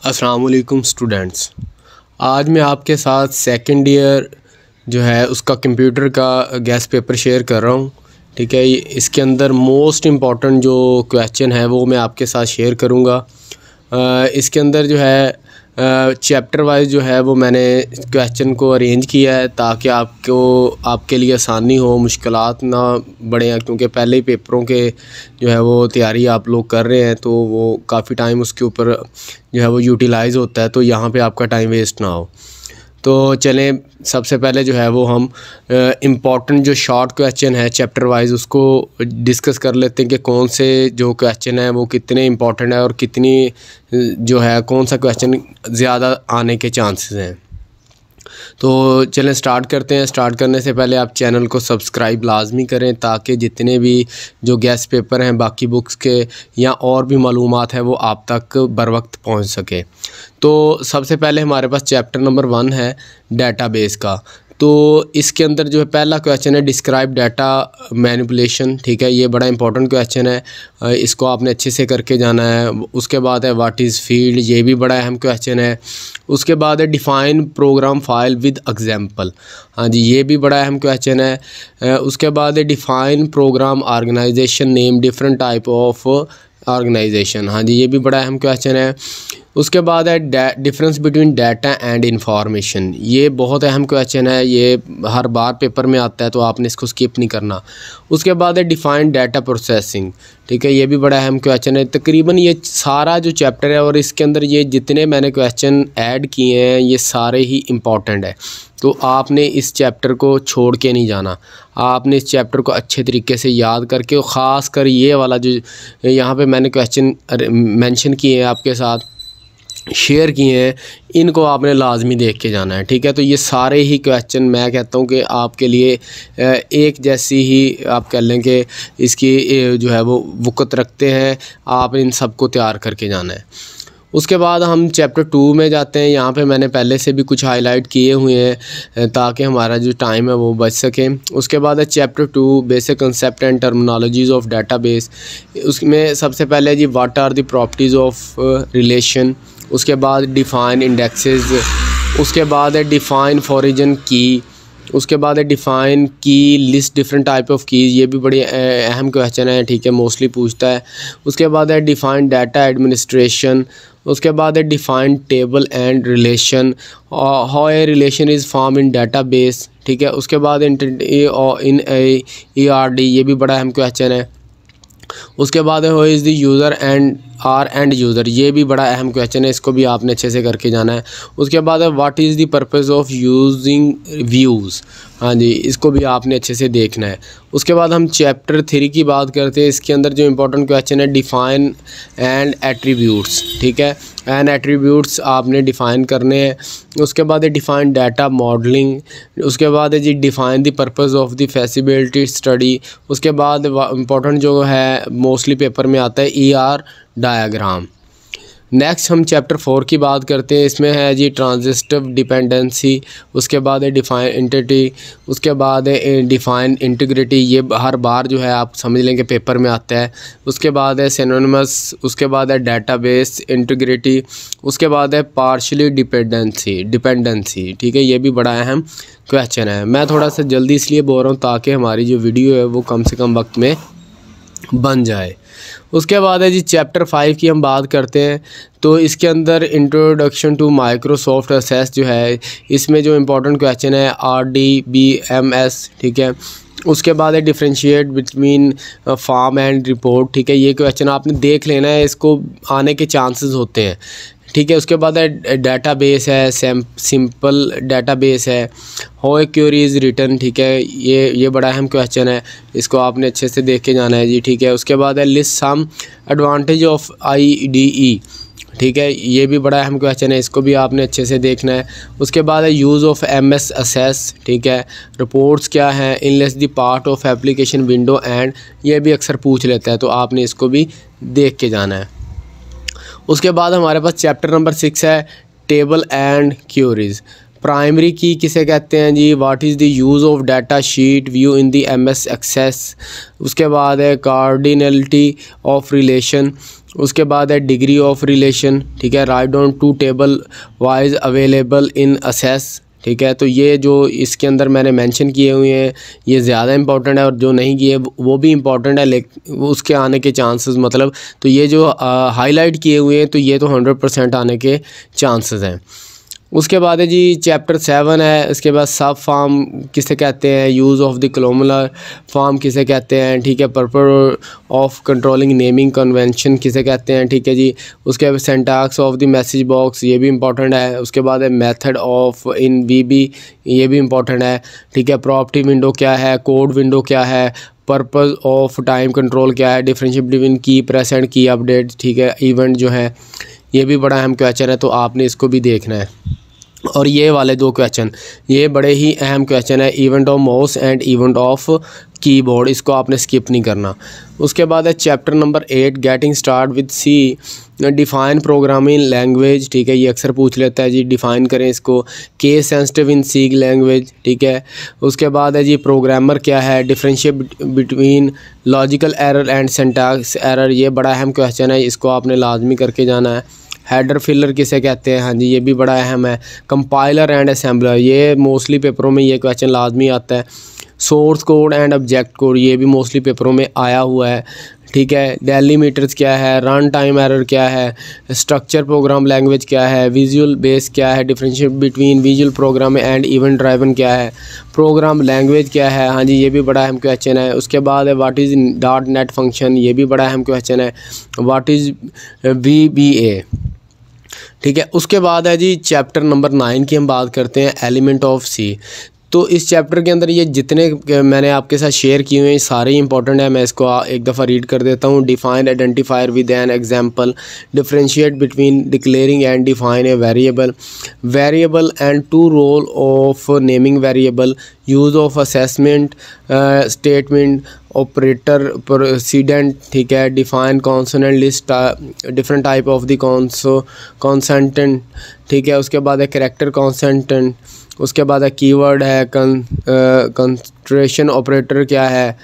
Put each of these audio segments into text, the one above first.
अस्सलाम वालेकुम स्टूडेंट्स। आज मैं आपके साथ सेकंड ईयर जो है उसका कंप्यूटर का गेस्ट पेपर शेयर कर रहा हूँ। ठीक है, इसके अंदर मोस्ट इम्पॉर्टेंट जो क्वेश्चन है वो मैं आपके साथ शेयर करूँगा। इसके अंदर जो है चैप्टर वाइज जो है वो मैंने क्वेश्चन को अरेंज किया है ताकि आपके लिए आसानी हो, मुश्किलात ना बढ़े, क्योंकि पहले ही पेपरों के जो है वो तैयारी आप लोग कर रहे हैं तो वो काफ़ी टाइम उसके ऊपर जो है वो यूटिलाइज़ होता है, तो यहाँ पे आपका टाइम वेस्ट ना हो। तो चलें, सबसे पहले जो है वो हम इम्पॉर्टेंट जो शॉर्ट क्वेश्चन है चैप्टर वाइज उसको डिस्कस कर लेते हैं कि कौन से जो क्वेश्चन है वो कितने इम्पॉर्टेंट है और कितनी जो है कौन सा क्वेश्चन ज़्यादा आने के चांसेस हैं। तो चलें स्टार्ट करते हैं। स्टार्ट करने से पहले आप चैनल को सब्सक्राइब लाजमी करें ताकि जितने भी जो गेस्ट पेपर हैं बाकी बुक्स के या और भी मालूमात है वो आप तक बर वक्त पहुँच सके। तो सबसे पहले हमारे पास चैप्टर नंबर 1 है डेटाबेस का। तो इसके अंदर जो है पहला क्वेश्चन है डिस्क्राइब डाटा मैनिपुलेशन। ठीक है, ये बड़ा इंपॉर्टेंट क्वेश्चन है, इसको आपने अच्छे से करके जाना है। उसके बाद है व्हाट इज़ फील्ड, ये भी बड़ा अहम क्वेश्चन है। उसके बाद है define program file with example, हाँ जी, ये भी बड़ा अहम क्वेश्चन है। उसके बाद है define program organisation name different type of organisation, हाँ जी, ये भी बड़ा अहम क्वेश्चन है। उसके बाद है difference between data and information, ये बहुत अहम क्वेश्चन है, ये हर बार पेपर में आता है तो आपने इसको स्किप नहीं करना। उसके बाद है डिफ़ाइन डाटा प्रोसेसिंग। ठीक है, ये भी बड़ा अहम क्वेश्चन है। तकरीबन ये सारा जो चैप्टर है और इसके अंदर ये जितने मैंने क्वेश्चन ऐड किए हैं ये सारे ही इम्पॉर्टेंट है, तो आपने इस चैप्टर को छोड़ के नहीं जाना। आपने इस चैप्टर को अच्छे तरीके से याद करके, ख़ास कर ये वाला जो यहाँ पे मैंने क्वेश्चन मेंशन किए हैं आपके साथ शेयर किए हैं, इनको आपने लाजमी देख के जाना है। ठीक है, तो ये सारे ही क्वेश्चन मैं कहता हूँ कि आपके लिए एक जैसी ही आप कह लें कि इसकी जो है वो वक़्त रखते हैं, आप इन सब को तैयार करके जाना है। उसके बाद हम चैप्टर 2 में जाते हैं। यहाँ पे मैंने पहले से भी कुछ हाईलाइट किए हुए हैं ताकि हमारा जो टाइम है वो बच सके। उसके बाद है chapter 2 basic concept and terminologies of database. उसमें सबसे पहले जी what are the properties of relation. उसके बाद डिफ़ाइन इंडेक्सेस। उसके बाद है डिफ़ाइन फॉरिजन की। उसके बाद है डिफ़ाइन की list different type of keys, ये भी बड़ी अहम क्वेश्चन है। ठीक है, मोस्टली पूछता है। उसके बाद है डिफ़ाइन डाटा एडमिनिस्ट्रेशन। उसके बाद है define table and relation, how a relation is form in database. ठीक है, उसके बाद इन ERD, ये भी बड़ा अहम क्वेश्चन है। उसके बाद है who is the user and end user, ये भी बड़ा अहम क्वेश्चन है, इसको भी आपने अच्छे से करके जाना है। उसके बाद है what is the purpose of using views, हाँ जी, इसको भी आपने अच्छे से देखना है। उसके बाद हम चैप्टर 3 की बात करते हैं। इसके अंदर जो इंपॉर्टेंट क्वेश्चन है डिफ़ाइन एंड एट्रीब्यूट्स। ठीक है, एंड एट्रीब्यूट्स आपने डिफ़ाइन करने हैं। उसके बाद है डिफ़ाइन डाटा मॉडलिंग। उसके बाद है जी define the purpose of the feasibility study. उसके बाद इंपॉर्टेंट जो है मोस्टली पेपर में आता है ER डायग्राम। नेक्स्ट हम चैप्टर 4 की बात करते हैं। इसमें है जी ट्रांजिस्टिव डिपेंडेंसी। उसके बाद है डिफ़ाइन एंटिटी। उसके बाद है डिफ़ाइन इंटीग्रिटी, ये हर बार जो है आप समझ लेंगे पेपर में आता है। उसके बाद है सिनोनिमस। उसके बाद है डेटाबेस इंटीग्रिटी। उसके बाद है पार्शियली डिपेंडेंसी। ठीक है, ये भी बड़ा अहम क्वेश्चन है। मैं थोड़ा सा जल्दी इसलिए बोल रहा हूँ ताकि हमारी जो वीडियो है वो कम से कम वक्त में बन जाए। उसके बाद है जी चैप्टर 5 की हम बात करते हैं। तो इसके अंदर इंट्रोडक्शन टू माइक्रोसॉफ्ट एक्सेस जो है, इसमें जो इम्पोर्टेंट क्वेश्चन है RDBMS। ठीक है, उसके बाद है differentiate between form and report. ठीक है, ये क्वेश्चन आपने देख लेना है, इसको आने के चांसेस होते हैं। ठीक है, उसके बाद है डाटाबेस है, सिंपल डाटाबेस है, how a query is written. ठीक है, ये बड़ा अहम क्वेश्चन है, इसको आपने अच्छे से देख के जाना है जी। ठीक है, उसके बाद है list some advantage of IDE। ठीक है, ये भी बड़ा अहम क्वेश्चन है, इसको भी आपने अच्छे से देखना है। उसके बाद है यूज़ ऑफ MS एक्सेस। ठीक है, रिपोर्ट्स क्या हैं, enlist the part of application window and, ये भी अक्सर पूछ लेता है तो आपने इसको भी देख के जाना है। उसके बाद हमारे पास चैप्टर नंबर 6 है टेबल एंड क्यूरीज़। प्राइमरी की किसे कहते हैं जी, what is the use of data sheet view in the MS Access. उसके बाद है कार्डिनलिटी ऑफ रिलेशन। उसके बाद है डिग्री ऑफ रिलेशन, ठीक है। Write down two table wise available in Access, ठीक है। तो ये जो इसके अंदर मैंने मेंशन किए हुए हैं ये ज़्यादा इंपॉर्टेंट है, और जो नहीं किए वो भी इंपॉर्टेंट है, लेकिन उसके आने के चांसेस मतलब, तो ये जो हाईलाइट किए हुए हैं तो ये तो 100% आने के चांसेस हैं। उसके बाद है जी चैप्टर 7 है। इसके बाद सब फार्म किसे कहते हैं, use of the columnar form किसे कहते हैं, ठीक है। Purpose of controlling naming convention किसे कहते हैं, ठीक है जी। उसके बाद syntax of the message box ये भी इंपॉर्टेंट है। उसके बाद है मेथड ऑफ इन वीबी ये भी इंपॉर्टेंट है, ठीक है। प्रॉपर्टी विंडो क्या है, कोड विंडो क्या है, पर्पस ऑफ टाइम कंट्रोल क्या है, डिफरेंशिएट बिटवीन की प्रेस एंड की अपडेट, ठीक है। इवेंट जो है ये भी बड़ा अहम क्वेश्चन है, तो आपने इसको भी देखना है। और ये वाले दो क्वेश्चन ये बड़े ही अहम क्वेश्चन है, event of mouse and event of keyboard, इसको आपने स्किप नहीं करना। उसके बाद है chapter number 8 getting start with C define programming language, ठीक है। ये अक्सर पूछ लेता है जी, डिफ़ाइन करें इसको। Case sensitive in C language, ठीक है। उसके बाद है जी प्रोग्रामर क्या है, differentiate between logical error and syntax error, ये बड़ा अहम क्वेश्चन है, इसको आपने लाजमी करके जाना है। हेडर फिलर किसे कहते हैं, हाँ जी ये भी बड़ा अहम है। कंपाइलर एंड असेंबलर ये मोस्टली पेपरों में ये क्वेश्चन लाजमी आता है। Source code and object code ये भी मोस्टली पेपरों में आया हुआ है, ठीक है। डेलीमीटर्स क्या है, रन टाइम एरर क्या है, स्ट्रक्चर प्रोग्राम लैंग्वेज क्या है, विजुअल बेस क्या है, differentiate between visual program and event driven क्या है, प्रोग्राम लैंग्वेज क्या है, हाँ जी ये भी बड़ा अहम क्वेश्चन है। उसके बाद है what is dot net function, ये भी बड़ा अहम क्वेश्चन है। व्हाट इज़ VBA, ठीक है। उसके बाद है जी चैप्टर नंबर 9 की हम बात करते हैं, एलिमेंट ऑफ सी। तो इस चैप्टर के अंदर ये जितने मैंने आपके साथ शेयर किए हुए हैं सारे ही इंपॉर्टेंट है। मैं इसको एक दफ़ा रीड कर देता हूँ। Define identifier with an example, differentiate between declaring and define a variable, variable and two role of naming variable, use of assessment statement, operator president, ठीक है। Define consonant list, different type of the constant, ठीक है। उसके बाद है character constant. उसके बाद है कीवर्ड है, कंस्ट्रेशन ऑपरेटर क्या है।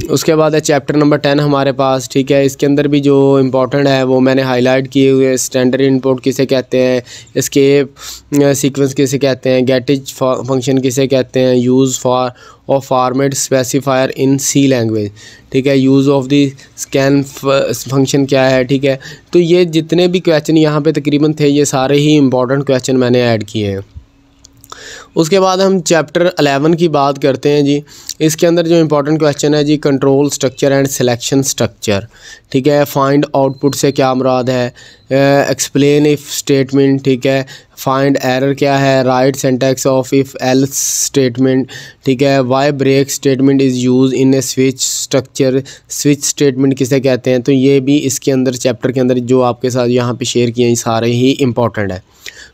उसके बाद है चैप्टर नंबर 10 हमारे पास, ठीक है। इसके अंदर भी जो इम्पोर्टेंट है वो मैंने हाईलाइट किए हुए। स्टैंडर्ड इनपुट किसे कहते हैं, एस्केप सीक्वेंस किसे कहते हैं, गेटिज फंक्शन किसे कहते हैं, use for of format specifier in C language, ठीक है। Use of the scan function क्या है, ठीक है। तो ये जितने भी क्वेश्चन यहाँ पे तकरीबन थे ये सारे ही इंपॉर्टेंट क्वेश्चन मैंने ऐड किए हैं। उसके बाद हम चैप्टर 11 की बात करते हैं जी। इसके अंदर जो इंपॉर्टेंट क्वेश्चन है जी, control structure and selection structure, ठीक है। फाइंड आउटपुट से क्या मुराद है, एक्सप्लेन इफ स्टेटमेंट, ठीक है। फाइंड एरर क्या है, write syntax of if else statement, ठीक है। Why break statement is use in a switch structure, switch statement किसे कहते हैं। तो ये भी इसके अंदर चैप्टर के अंदर जो आपके साथ यहाँ पे शेयर किए हैं सारे ही इंपॉर्टेंट है,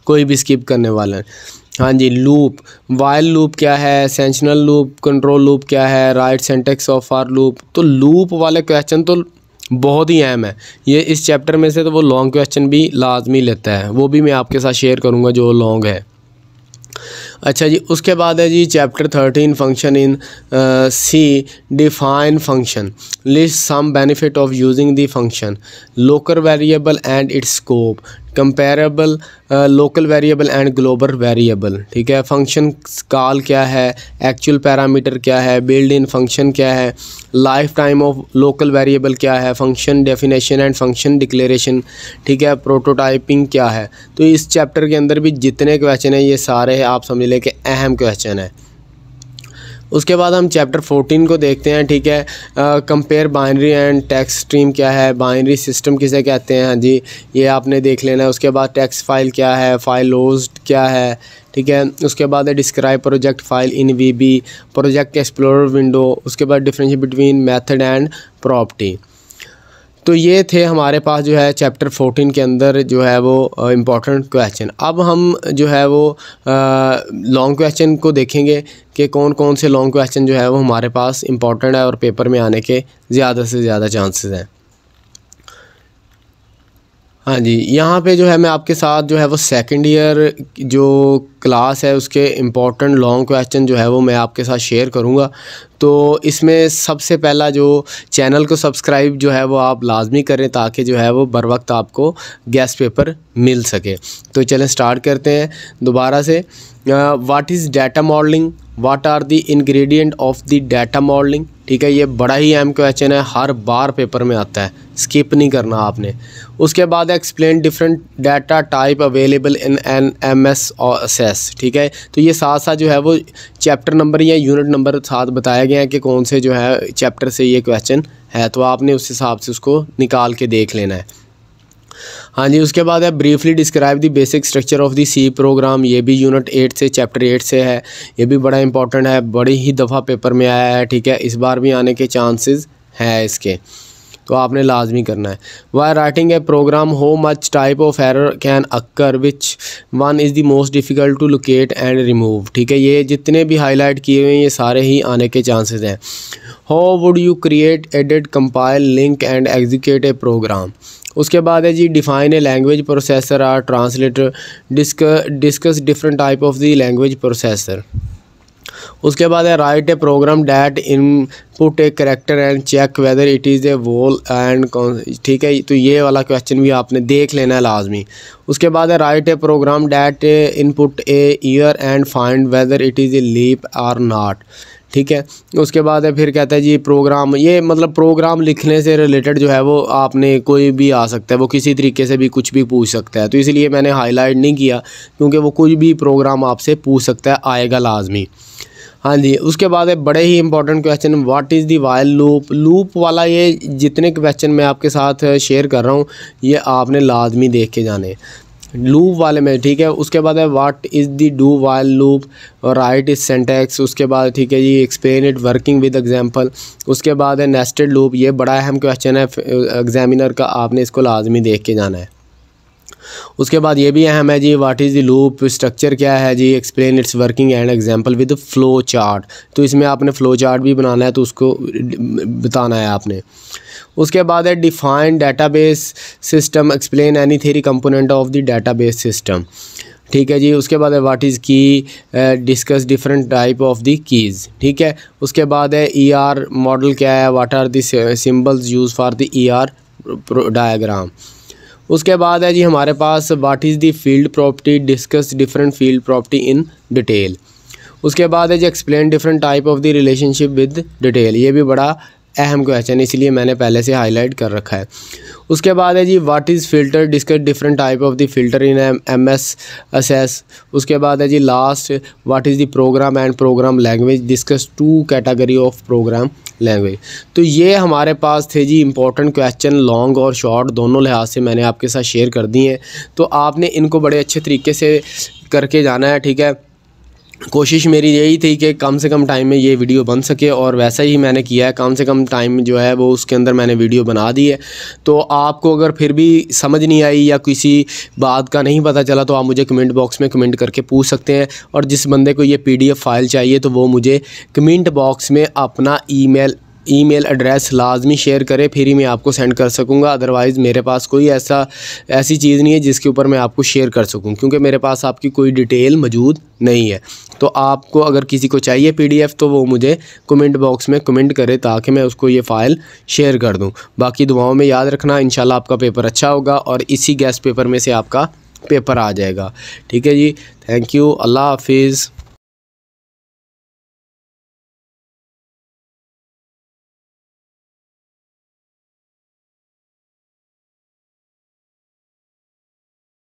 कोई भी स्किप करने वाला है। हाँ जी, लूप, वाइल लूप क्या है, सेंशनल लूप, कंट्रोल लूप क्या है, write syntax of for loop. तो लूप वाले क्वेश्चन तो बहुत ही अहम है, ये इस चैप्टर में से तो वो लॉन्ग क्वेश्चन भी लाजमी लेता है, वो भी मैं आपके साथ शेयर करूँगा जो लॉन्ग है। अच्छा जी, उसके बाद है जी chapter 13 function in C, define function, list some benefit of using the function, local variable and its scope, comparable local variable and global variable, ठीक है। फंक्शन कॉल क्या है, एक्चुअल पैरामीटर क्या है, बिल्ड इन फंक्शन क्या है, life time of local variable क्या है, function definition and function declaration, ठीक है। प्रोटोटाइपिंग क्या है। तो इस चैप्टर के अंदर भी जितने क्वेश्चन हैं ये सारे आप समझ लें कि अहम क्वेश्चन है। उसके बाद हम चैप्टर 14 को देखते हैं, ठीक है। Compare binary and text stream क्या है, बाइनरी सिस्टम किसे कहते हैं, हाँ जी ये आपने देख लेना है। उसके बाद टेक्स्ट फाइल क्या है, फाइल होस्ट क्या है, ठीक है। उसके बाद है describe project file in VB, project explorer window. उसके बाद differentiate between method and property. तो ये थे हमारे पास जो है चैप्टर 14 के अंदर जो है वो इम्पॉर्टेंट क्वेश्चन। अब हम जो है वो लॉन्ग क्वेश्चन को देखेंगे कि कौन कौन से लॉन्ग क्वेश्चन जो है वो हमारे पास इम्पॉर्टेंट है और पेपर में आने के ज़्यादा से ज़्यादा चांसेस हैं। हाँ जी, यहाँ पे जो है मैं आपके साथ जो है वो सेकंड ईयर जो क्लास है उसके इम्पोर्टेंट लॉन्ग क्वेश्चन जो है वो मैं आपके साथ शेयर करूँगा। तो इसमें सबसे पहला जो चैनल को सब्सक्राइब जो है वो आप लाजमी करें ताकि जो है वो बर वक्त आपको गेस्ट पेपर मिल सके। तो चलें स्टार्ट करते हैं दोबारा से। What is data modelling, what are the ingredient of the data modelling. ठीक है, ये बड़ा ही अहम क्वेश्चन है, हर बार पेपर में आता है, स्किप नहीं करना आपने। उसके बाद explain different data type available in an MS और असेस। ठीक है, तो ये साथ साथ जो है वो चैप्टर नंबर या यूनिट नंबर साथ बताया गया है कि कौन से जो है चैप्टर से ये क्वेश्चन है, तो आपने उस हिसाब से उसको निकाल के देख लेना है। हाँ जी, उसके बाद है briefly describe the basic structure of the C program. ये भी यूनिट 8 से चैप्टर 8 से है, ये भी बड़ा इंपॉर्टेंट है, बड़ी ही दफ़ा पेपर में आया है। ठीक है, इस बार भी आने के चांसेस हैं इसके, तो आपने लाजमी करना है। Why writing a program how much type of error can occur, which one is the most difficult to locate and remove. ठीक है, ये जितने भी हाईलाइट किए हुए हैं ये सारे ही आने के चांसेस हैं। How would you create, edit, compile, link and execute a program. उसके बाद है जी डिफाइन ए लैंग्वेज प्रोसेसर और translator, discuss different type of the language processor. उसके बाद है write a program that input a character and check whether it is a vowel and. ठीक है, तो ये वाला क्वेश्चन भी आपने देख लेना है लाजमी। उसके बाद है write a program that input a year and find whether it is a leap or not. ठीक है, उसके बाद है फिर कहता है जी प्रोग्राम, ये मतलब प्रोग्राम लिखने से रिलेटेड जो है वो आपने कोई भी आ सकता है, वो किसी तरीके से भी कुछ भी पूछ सकता है, तो इसलिए मैंने हाईलाइट नहीं किया क्योंकि वो कोई भी प्रोग्राम आपसे पूछ सकता है, आएगा लाजमी। हाँ जी, उसके बाद है बड़े ही important question, what is the while loop. Loop वाला ये जितने क्वेश्चन मैं आपके साथ शेयर कर रहा हूँ ये आपने लाजमी देख के जाने लूप वाले में। ठीक है, उसके बाद है what is the do while loop और राइट इज सेंटेक्स। उसके बाद ठीक है जी explain it working with example. उसके बाद है नेस्टेड लूप, ये बड़ा अहम क्वेश्चन है एग्जामिनर का, आपने इसको लाजमी देख के जाना है। उसके बाद ये भी अहम है जी what is the loop, structure क्या है जी, explain its working and example with flow chart. तो इसमें आपने फ्लो चार्ट भी बनाना है, तो उसको बताना है आपने। उसके बाद है define database system, explain any theory component of the database system. ठीक है जी, उसके बाद है what is key, discuss different type of the keys. ठीक है, उसके बाद है ER मॉडल क्या है, what are the symbols use for the ER diagram. उसके बाद है जी हमारे पास what is the field property, discuss different field property in detail. उसके बाद है जी explain different type of the relationship with detail, ये भी बड़ा अहम क्वेश्चन है इसलिए मैंने पहले से हाईलाइट कर रखा है। उसके बाद है जी what is filter, discuss different type of the filter in MS Access. उसके बाद है जी last what is the program and program language, discuss 2 category of program language. तो ये हमारे पास थे जी इंपॉर्टेंट क्वेश्चन, लॉन्ग और शॉर्ट दोनों लिहाज से मैंने आपके साथ शेयर कर दिए हैं, तो आपने इनको बड़े अच्छे तरीके से करके जाना है। ठीक है, कोशिश मेरी यही थी कि कम से कम टाइम में ये वीडियो बन सके और वैसा ही मैंने किया है, कम से कम टाइम जो है वो उसके अंदर मैंने वीडियो बना दी है। तो आपको अगर फिर भी समझ नहीं आई या किसी बात का नहीं पता चला तो आप मुझे कमेंट बॉक्स में कमेंट करके पूछ सकते हैं, और जिस बंदे को ये PDF फाइल चाहिए तो वो मुझे कमेंट बॉक्स में अपना ईमेल एड्रेस लाजमी शेयर करें, फिर ही मैं आपको सेंड कर सकूंगा। अदरवाइज़ मेरे पास कोई ऐसी चीज़ नहीं है जिसके ऊपर मैं आपको शेयर कर सकूं, क्योंकि मेरे पास आपकी कोई डिटेल मौजूद नहीं है। तो आपको अगर किसी को चाहिए PDF तो वो मुझे कमेंट बॉक्स में कमेंट करे ताकि मैं उसको ये फ़ाइल शेयर कर दूं। बाकी दुआओं में याद रखना, इंशाल्लाह आपका पेपर अच्छा होगा और इसी गेस्ट पेपर में से आपका पेपर आ जाएगा। ठीक है जी, थैंक यू, अल्लाह हाफिज़।